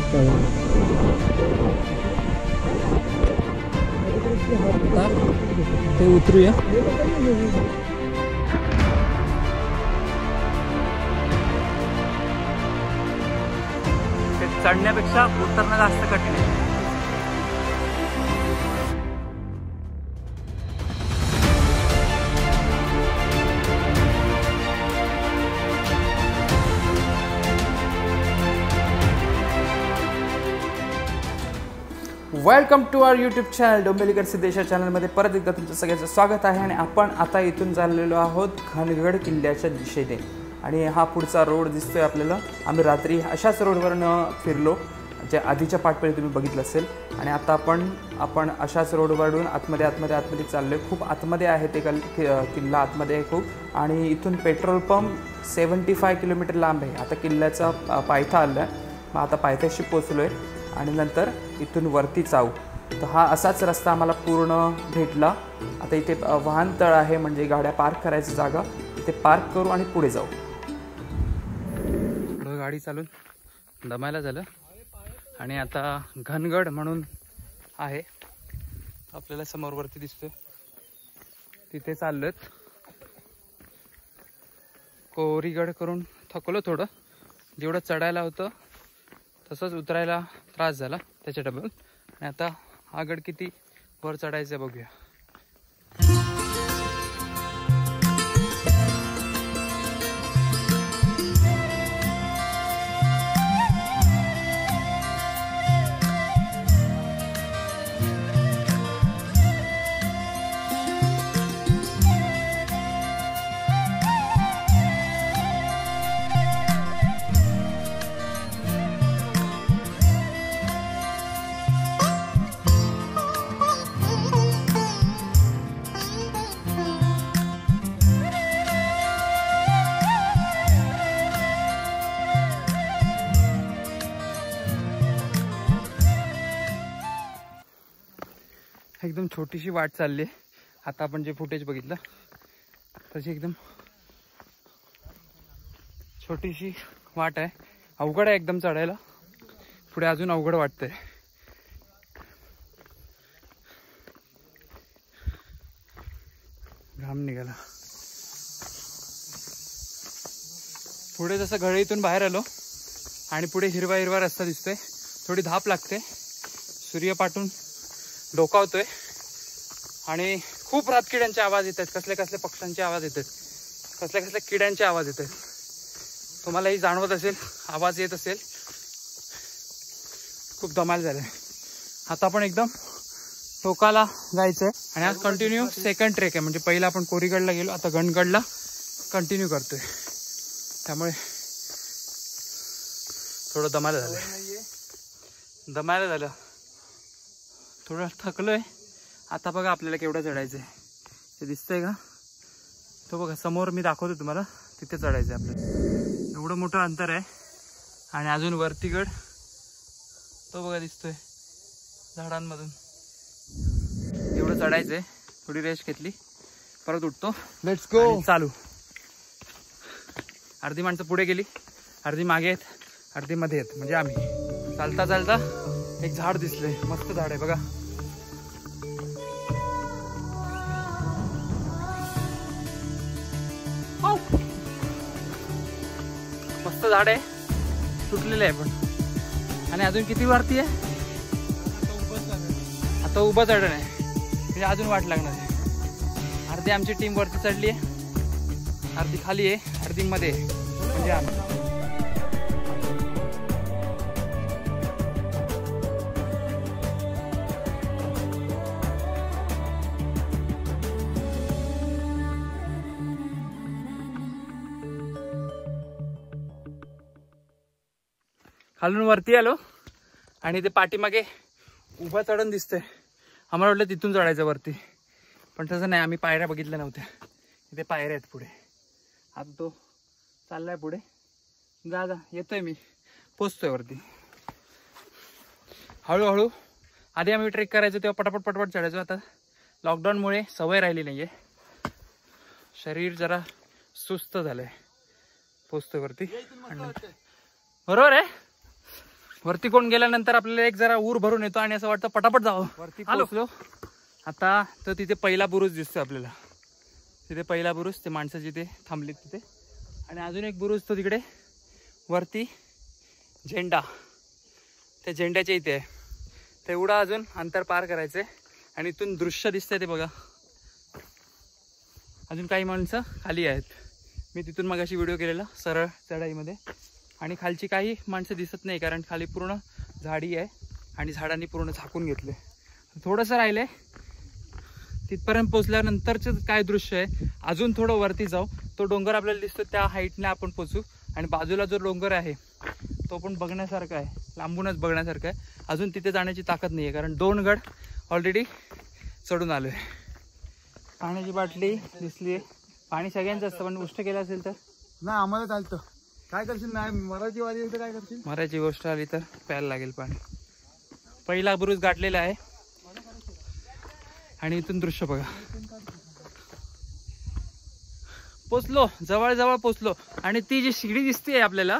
ते उतरूया. चढण्यापेक्षा उतरणं जास्त कठीण आहे. Welcome to our YouTube channel Dombivlikar Siddhesh या चॅनलमध्ये परत एकदा तुमचं सगळ्यांचं स्वागत आहे. आणि आपण आता इथून चाललेलो आहोत घनगड किल्ल्याच्या दिशेने. आणि हा पुढचा रोड दिसतोय आपल्याला. आम्ही रात्री अशाच रोडवरनं फिरलो जे आधीच्या पाठपळी तुम्ही बघितलं असेल. आणि आता आपण अशाच रोडवरून आतमध्ये चाललो आहे. खूप आतमध्ये आहे ते किल्ला आतमध्ये आहे खूप. आणि इथून पेट्रोल पंप 75 किलोमीटर लांब आहे. आता किल्ल्याचा पायथा आला आहे. मग आता पायथ्याशी पोचलो आहे आणि नंतर इथून वरती जाऊ. तर हा असाच रस्ता आम्हाला पूर्ण भेटला. आता इथे वाहनतळ आहे म्हणजे गाड्या पार्क करायची जागा. इथे पार्क करू आणि पुढे जाऊ. पुढं गाडी चालून दमायला झालं. आणि आता घनगड म्हणून आहे आपल्याला समोर वरती दिसतोय तिथे चाललोत. कोरीगड करून थकलो थोडं. जेवढं चढायला होतं तसंच उतरायला त्रास झाला त्याच्या डबल. आणि आता हा गड किती वर चढायचं बघूया. एकदम छोटीशी वाट चालली आहे. आता आपण जे फुटेज बघितलं तशी एकदम छोटीशी वाट आहे. अवघड आहे एकदम चढायला. पुढे अजून अवघड वाटतंय. घाम निघाला. पुढे जसं घळीतून बाहेर आलो आणि पुढे हिरवा हिरवा रस्ता दिसतोय. थोडी धाप लागते. सूर्य पाठून डोकावतोय आणि खूप रातकिड्यांचे आवाज येत आहेत. कसले कसले पक्ष्यांचे आवाज येत आहेत. कसल्या कसल्या किड्यांचे आवाज येत आहेत. तुम्हालाही जाणवत असेल आवाज येत असेल. खूप धमाल झाले. आता आपण एकदम टोकाला जायचंय. आणि आज कंटिन्यू सेकंड ट्रेक आहे. म्हणजे पहिला आपण कोरीगडला गेलो आता घनगडला कंटिन्यू करतोय. त्यामुळे थोडं दमायला झालं. थोडं थकलोय. आता बघा आपल्याला केवढं चढायचंय ते दिसतंय का. तो बघा समोर मी दाखवतो तुम्हाला. तिथे चढायचंय आपल्याला. एवढं मोठं अंतर आहे. आणि अजून वरती गड तो बघा दिसतोय झाडांमधून. एवढं चढायचंय. थोडी रेस्ट घेतली परत उठतो. Let's go. चालू. अर्धी माणसं पुढे गेली अर्धी मागे आहेत अर्धी मध्ये आहेत म्हणजे आम्ही. चालता चालता एक झाड दिसले. मस्त झाड आहे बघा. मस्त झाड आहे. तुटलेलं आहे पण. आणि अजून किती वरती आहे. आता उभं चढण आहे म्हणजे अजून वाट लागणार आहे. अर्धी आमची टीम वरती चढली आहे. अर्धी खाली आहे अर्धी मध्ये म्हणजे आम्ही. खालून वरती आलो आणि ते पाठीमागे उभा चढण दिसतोय. आम्हाला वाटलं तिथून चढायचं वरती पण तसं नाही. आम्ही पायऱ्या बघितल्या नव्हत्या. इथे पायऱ्या आहेत पुढे. आता तो चाललाय पुढे. जा येतोय मी. पोचतोय वरती हळूहळू. आधी आम्ही ट्रेक करायचो तेव्हा पटापट चढायचो. आता लॉकडाऊनमुळे सवय राहिली नाहीये. शरीर जरा सुस्त झालंय. पोचतोय वरती. बरोबर आहे वरती कोण गेल्यानंतर आपल्याला एक जरा ऊर भरून येतो आणि असं वाटतं पटापट जावं. वरती पोहोचलो आता. तर तिथे पहिला बुरुज दिसतो आपल्याला. तिथे पहिला बुरुज, ते माणसं जिथे थांबलीत तिथे. आणि अजून एक बुरुज तो तिकडे वरती झेंडा, त्या झेंड्याच्या इथे आहे. तेवढं अजून अंतर पार करायचंय. आणि इथून दृश्य दिसतंय ते बघा. अजून काही माणसं खाली आहेत. मी तिथून मगाशी व्हिडिओ केलेला सरळ चढाईमध्ये. आणि खालची काही माणसं दिसत नाही कारण खाली पूर्ण झाडी आहे आणि झाडांनी पूर्ण झाकून घेतले. थोडंसं राहिलंय तिथपर्यंत पोचल्यानंतरचं काय दृश्य आहे. अजून थोडं वरती जाऊ, तो डोंगर आपल्याला दिसतो त्या हाईटने आपण पोचू. आणि बाजूला जो डोंगर आहे तो पण बघण्यासारखा आहे, लांबूनच बघण्यासारखा आहे. अजून तिथे जाण्याची ताकद नाही आहे कारण 2 गड ऑलरेडी चढून आलो आहे. पाण्याची बाटली दिसली आहे. पाणी सगळ्यांचं असतं पण उष्ट केलं असेल तर नाही आम्हाला चालतं. काय करशील, नाही मराठी वाली तर काय करशील. मराठी गोष्ट आली तर प्यायला लागेल पाणी. पहिला बुरुज गाठलेला आहे आणि इथून दृश्य बघा. पोचलो, जवळ जवळ पोचलो. आणि ती जी शिडी दिसते आपल्याला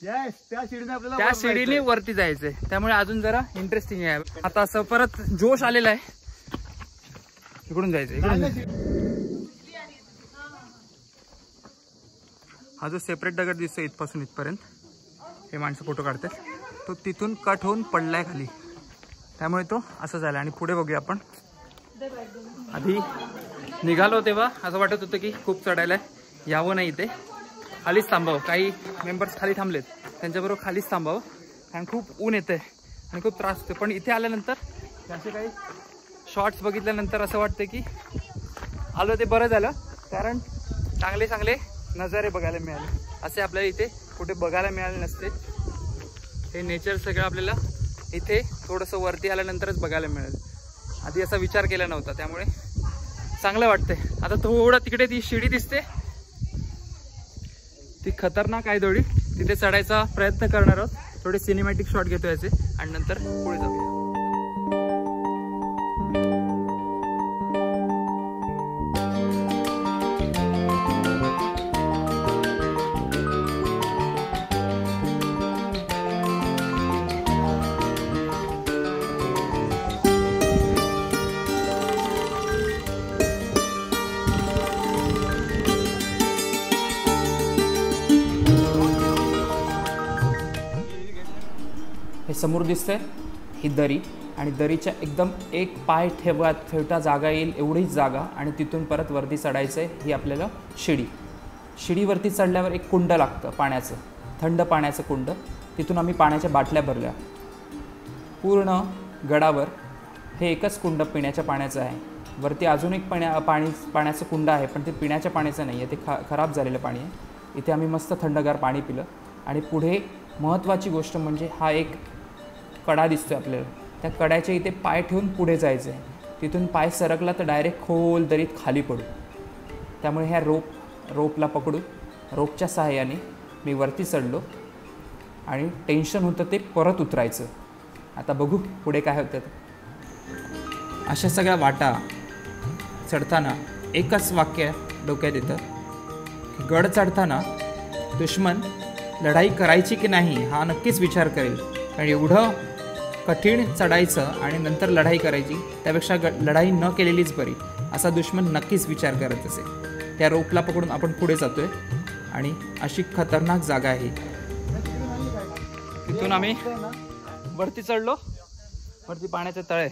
त्या शिडीने वरती जायचंय. त्यामुळे अजून जरा इंटरेस्टिंग आहे. आता असं परत जोश आलेला आहे. इकडून जायचंय. हा जो सेपरेट दगड दिसतो इथपासून इथपर्यंत, हे माणसं फोटो काढतात, तो तिथून कट होऊन पडलाय खाली. त्यामुळे तो असं झाला. आणि पुढे बघूया आपण. आधी निघालो तेव्हा असं वाटत होतं की खूप चढायला यावं नाही, इथे खालीच थांबावं. काही मेंबर्स खाली थांबलेत, त्यांच्याबरोबर खालीच थांबावं कारण खूप ऊन येते आणि खूप त्रास होतो. पण इथे आल्यानंतर असे काही शॉर्ट्स बघितल्यानंतर असं वाटतं की आलो ते बरं झालं कारण चांगले चांगले नजारे बघायला मिळाले. असे आपल्याला इथे कुठे बघायला मिळाले नसते. हे नेचर सगळं आपल्याला इथे थोडंसं वरती आल्यानंतरच बघायला मिळेल. आधी असा विचार केला नव्हता, त्यामुळे चांगलं वाटतंय. आता थोडं तिकडे ती शिडी दिसते, ती खतरनाक आहे थोडी. तिथे चढायचा प्रयत्न करणार आहोत. थोडे सिनेमॅटिक शॉट घेतो याचे आणि नंतर पुढे जाऊया. हे समोर दिसतंय ही दरी. आणि दरीच्या एकदम एक पाय ठेवता जागा येईल एवढीच जागा. आणि तिथून परत वरती चढायचं आहे. ही आपल्याला शिडी. शिडीवरती चढल्यावर एक कुंड लागतं पाण्याचं, थंड पाण्याचं कुंड. तिथून आम्ही पाण्याच्या बाटल्या भरल्या. पूर्ण गडावर हे एकच कुंड पिण्याच्या पाण्याचं आहे. वरती अजून एक पाण्याचं कुंड आहे पण ते पिण्याच्या पाण्याचं नाही आहे, ते खराब झालेलं पाणी आहे. इथे आम्ही मस्त थंडगार पाणी पिलं. आणि पुढे महत्त्वाची गोष्ट म्हणजे हा एक कडा दिसतोय आपल्याला. त्या कड्याच्या इथे पाय ठेवून पुढे जायचं आहे. तिथून पाय सरकला तर डायरेक्ट खोल दरीत खाली पडू. त्यामुळे ह्या रोपला पकडून रोपच्या सहाय्याने मी वरती चढलो. आणि टेन्शन होतं ते परत उतरायचं. आता बघू पुढे काय होतं. अशा सगळ्या वाटा चढताना एकच वाक्य डोक्यात येतं की गड चढताना दुश्मन लढाई करायची की नाही हा नक्कीच विचार करेल. कारण एवढं कठीण चढायचं आणि नंतर लढाई करायची, त्यापेक्षा लढाई न केलेलीच बरी असा दुश्मन नक्कीच विचार करत असेल. त्या रोपला पकडून आपण पुढे जातोय आणि अशी खतरनाक जागा आहे. तिथून आम्ही वरती चढलो. वरती पाण्याचं तळ आहे.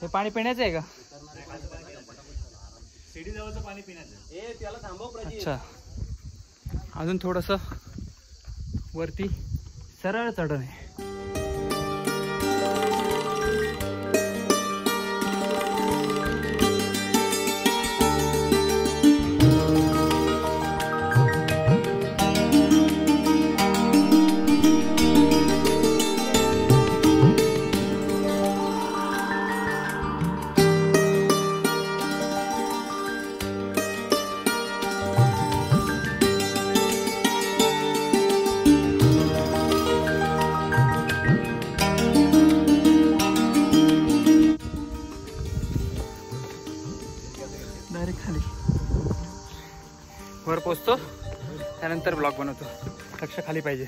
हे पाणी पिण्याचं आहे का? अच्छा. अजून थोडंसं वरती सरळ चढण आहे. डायरेक्ट खाली वर पोचतो, त्यानंतर ब्लॉग बनवतो. लक्ष खाली पाहिजे.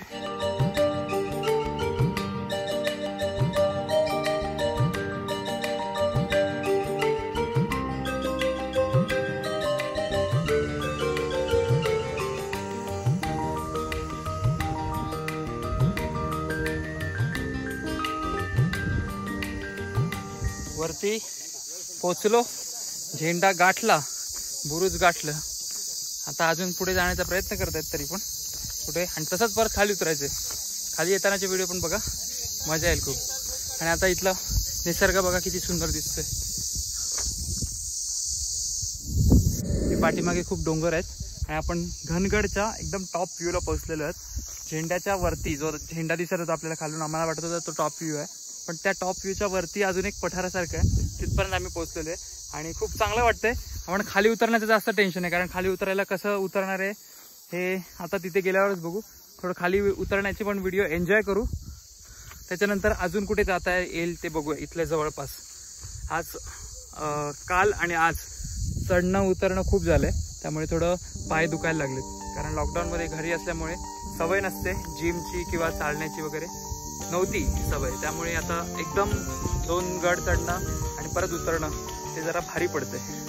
वरती पोचलो, झेंडा गाठला, बुरुज गाठलं. आता अजून पुढे जाण्याचा प्रयत्न करत आहेत तरी पण कुठे, आणि तसंच परत खाली उतरायचं. खाली येतानाचे व्हिडिओ पण बघा, मजा येईल खूप. आणि आता इथला निसर्ग बघा किती सुंदर दिसतोय. हे पाठीमागे खूप डोंगर आहेत आणि आपण घनगडच्या एकदम टॉप व्ह्यूला पोहोचलेलो आहेत. झेंड्याच्या वरती जो झेंडा दिसत होता आपल्याला खालून, आम्हाला वाटत होता तो टॉप व्ह्यू आहे, पण त्या टॉप व्ह्यूच्या वरती अजून एक पठारासारखं आहे, तिथपर्यंत आम्ही पोहोचलेलो आहे आणि खूप चांगलं वाटतंय. आपण खाली उतरण्याचं जास्त टेन्शन आहे, कारण खाली उतरायला कसं उतरणार आहे हे आता तिथे गेल्यावरच बघू. थोडं खाली उतरण्याची पण व्हिडिओ एन्जॉय करू, त्याच्यानंतर अजून कुठे जाता येईल ते बघूया इथल्या जवळपास. आज काल आणि आज चढणं उतरणं खूप झालंय, त्यामुळे थोडं पाय दुखायला लागले, कारण लॉकडाऊनमध्ये घरी असल्यामुळे सवय नसते जिमची किंवा चालण्याची वगैरे नव्हती सवय. त्यामुळे आता एकदम 2 गड चढणं आणि परत उतरणं ते जरा भारी पडते.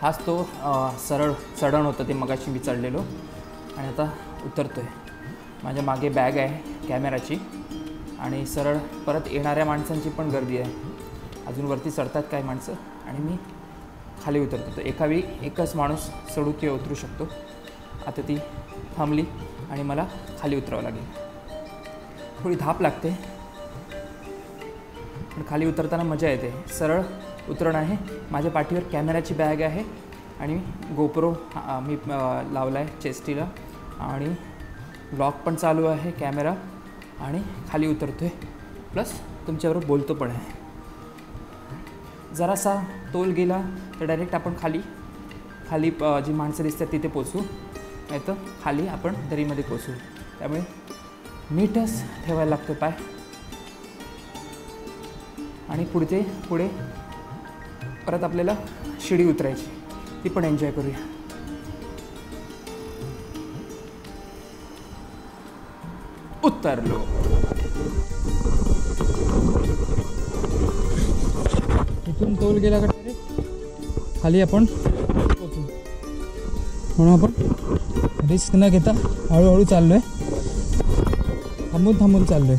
हाच तो सरळ चढण होतं ते मगाशी मी चढलेलो, आणि आता उतरतोय. माझ्या मागे बॅग आहे कॅमेराची, आणि सरळ परत येणाऱ्या माणसांची पण गर्दी आहे. अजून वरती चढतात काय माणसं, आणि मी खाली उतरतो. तर एका वेळी एकच माणूस चढू किंवा उतरू शकतो. आता ती थांबली आणि मला खाली उतरावं लागेल. थोडी धाप लागते, पण खाली उतरताना मजा येते. सरळ उतरणं आहे. माझ्या पाठीवर कॅमेराची बॅग आहे आणि गोप्रो मी लावला आहे चेस्टीला, आणि ब्लॉग पण चालू आहे कॅमेरा, आणि खाली उतरतो आहे, प्लस तुमच्याबरोबर बोलतो पण आहे. जरासा तोल गेला तर डायरेक्ट आपण खाली जी माणसं दिसतात तिथे पोचू, नाही तर खाली आपण दरीमध्ये पोचू. त्यामुळे नीटच ठेवायला लागतो पाय. आणि पुढे परत आपल्याला शिडी उतरायची, ती पण एन्जॉय करूया. उतरलो. इथून तोल गेला का खाली आपण पोचू, म्हणून आपण रिस्क न घेता हळूहळू चाललोय, थांबून चाललोय.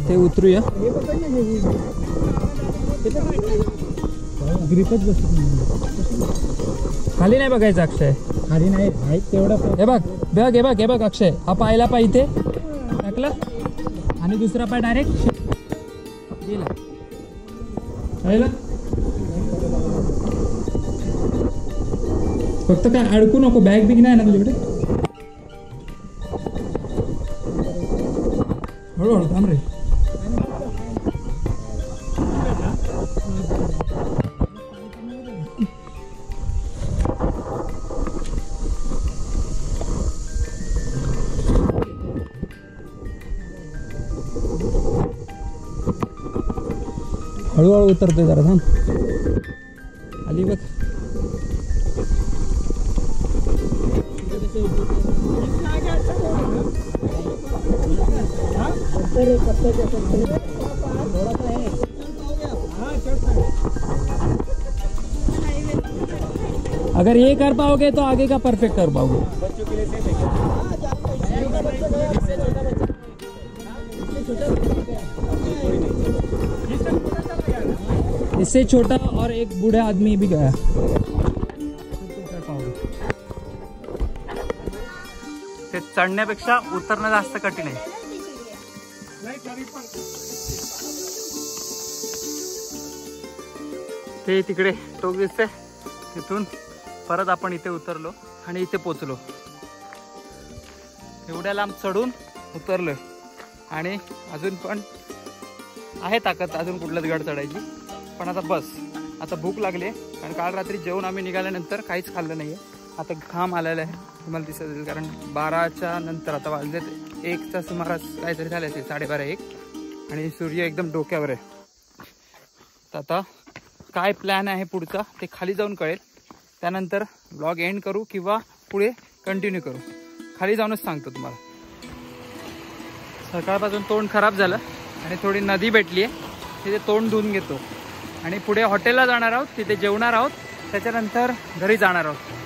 ते उतरूया. ग्रिपच बसत खाली नाही बघायचं अक्षय, खाली नाही तेवढं. हे बघ अक्षय, हा पायला पाय इथे टाकला आणि दुसरा पाय डायरेक्ट गेला. फक्त काय अडकू नको, बॅग बिग नाही ना तुझ्याकडे. हळूहळू थांब रे. हळूहळू उतरतोय जरा, थांब. आली बघ. अगर ये कर पाओगे तो आगे का परफेक्ट कर पाओगे. इससे छोटा और एक बूढ़ा आदमी भी गया. ते चढण्यापेक्षा उतरणं जास्त कठीण आहे. ते तिकडे टोक दिसते, तिथून परत आपण इथे उतरलो आणि इथे पोचलो. एवढ्या लांब चढून उतरलोय आणि अजून पण आहे ताकद अजून कुठलंच गड चढायची. पण आता बस आता भूक लागली कारण काल रात्री जेवण आम्ही निघाल्यानंतर काहीच खाल्लं नाही आहे. आता घाम आलेला आहे तुम्हाला दिसत असेल कारण 12च्या नंतर आता वाजलेत 1च्या सुमारास काहीतरी झाले असेल 12:30-1 आणि सूर्य एकदम डोक्यावर आहे. तर आता काय प्लॅन आहे पुढचा ते खाली जाऊन कळेल. त्यानंतर ब्लॉग एंड करू किंवा पुढे कंटिन्यू करू. खाली जाऊनच सांगतो तुम्हाला. सकाळपासून तोंड खराब झालं आणि थोडी नदी भेटली आहे तिथे तोंड धुवून घेतो आणि पुढे हॉटेलला जाणार आहोत. तिथे जेवणार आहोत. त्याच्यानंतर घरी जाणार आहोत.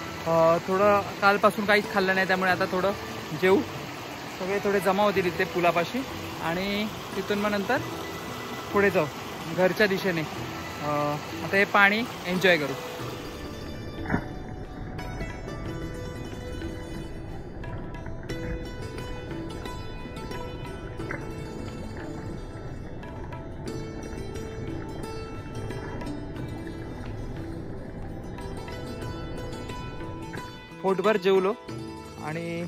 थोडं कालपासून काहीच खाल्लं नाही त्यामुळे आता थोडं जेवू. सगळे थोडे जमा होतील इथे पुलापाशी आणि तिथून मग नंतर पुढे जाऊ घरच्या दिशेने. आता हे पाणी एन्जॉय करू. पोटभर जेवलो आणि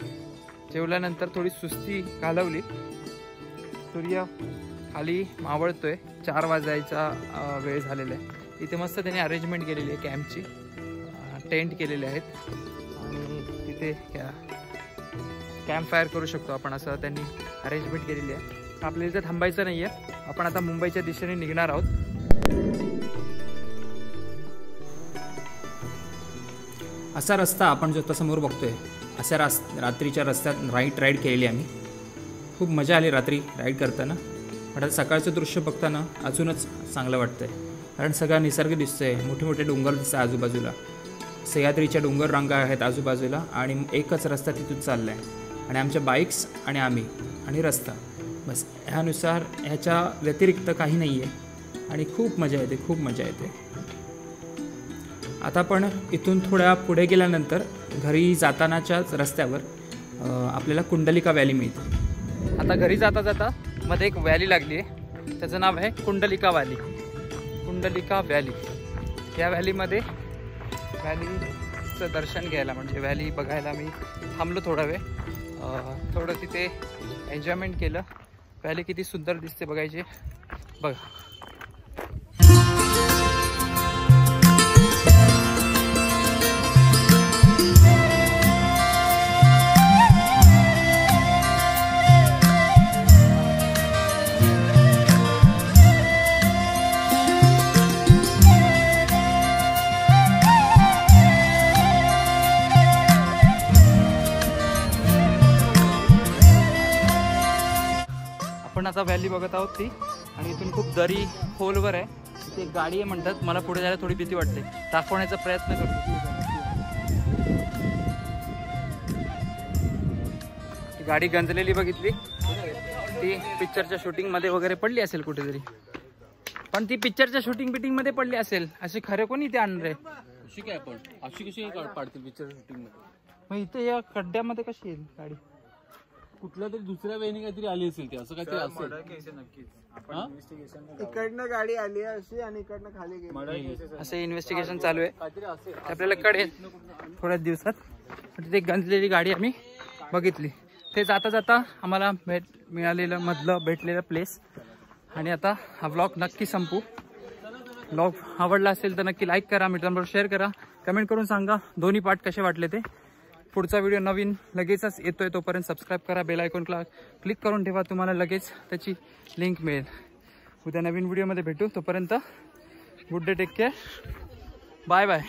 जेवल्यानंतर थोडी सुस्ती घालवली. सूर्य खाली मावळतोय. 4 वाजायचा वेळ झालेला आहे. इथे मस्त त्यांनी अरेंजमेंट केलेली आहे कॅम्पची. टेंट केलेले आहेत आणि तिथे कॅम्प फायर करू शकतो आपण असं त्यांनी अरेंजमेंट केलेली आहे. आपल्याला इथे थांबायचं नाही आहे. आपण आता मुंबईच्या दिशेने निघणार आहोत. असा रस्ता आपण जो आता समोर बघतोय अशा रात्रीच्या रस्त्यात राईड केलेली आम्ही. खूप मजा आली रात्री राईड करताना. पण आता सकाळचं दृश्य बघताना अजूनच चांगलं वाटतंय कारण सगळा निसर्ग दिसतोय. मोठे मोठे डोंगर दिसतात आजूबाजूला. सह्याद्रीच्या डोंगर रांगा आहेत आजूबाजूला आणि एकच रस्ता तिथून चालला आहे आणि आमच्या बाईक्स आणि आम्ही आणि रस्ता बस. ह्यानुसार ह्याच्या व्यतिरिक्त काही नाही आहे आणि खूप मजा येते. खूप मजा येते. आता पण इथून थोड्या पुढे गेल्यानंतर घरी जातानाच्याच रस्त्यावर आपल्याला कुंडलिका व्हॅली मिळते. आता घरी जाता जाता मध्ये एक व्हॅली लागली आहे. त्याचं नाव आहे कुंडलिका व्हॅली. कुंडलिका व्हॅली. या व्हॅलीमध्ये व्हॅलीचं दर्शन घ्यायला म्हणजे व्हॅली बघायला मी थांबलो थोडा वेळ. थोडं तिथे एन्जॉयमेंट केलं. व्हॅली किती सुंदर दिसते बघायची. बघा. आपण आता व्हॅली बघत आहोत ती आणि इथून खूप दरी खोलवर आहे. इथे एक गाडी आहे म्हणतात. मला पुढे जायला थोडी भीती वाटते. दाखवण्याचा प्रयत्न करतो. ती गाडी गंजलेली बघितली. ती पिक्चरच्या शूटिंगमध्ये वगैरे पडली असेल कुठेतरी. पण ती पिक्चरच्या शूटिंगमध्ये पडली असेल. असे खरे कोणी इथे आणले अशी काय पण अशी कशी पाडतील पिक्चर शूटिंग मध्ये. मग इथे या खड्ड्यामध्ये कशी येईल गाडी. कुठल्या तरी दुसऱ्या वेळेने काहीतरी आली असेल ती. असं काहीतरी असेल. इकडनं गाडी आली अशी आणि इकडनं खाली गेली. असे इन्व्हेस्टिगेशन चालू आहे. आपल्याला कळेल थोड्याच दिवसात. तिथे गंजलेली गाडी आम्ही बघितली. ते जाता जाता आम्हाला मिळालेलं मधलं भेटलेलं प्लेस. आणि आता हा व्लॉग नक्की संपू. व्लॉग आवडला असेल तर नक्की लाईक करा. मित्रांबरोबर शेअर करा. कमेंट करून सांगा दोन्ही पार्ट कसे वाटले ते. पुढचा व्हिडिओ नवीन लगेचच येतोय. तोपर्यंत सबस्क्राईब करा. बेल आयकॉनला क्लिक करून ठेवा. तुम्हाला लगेच त्याची लिंक मिळेल. उद्या नवीन व्हिडिओमध्ये भेटू. तोपर्यंत good day. Take care. Bye bye.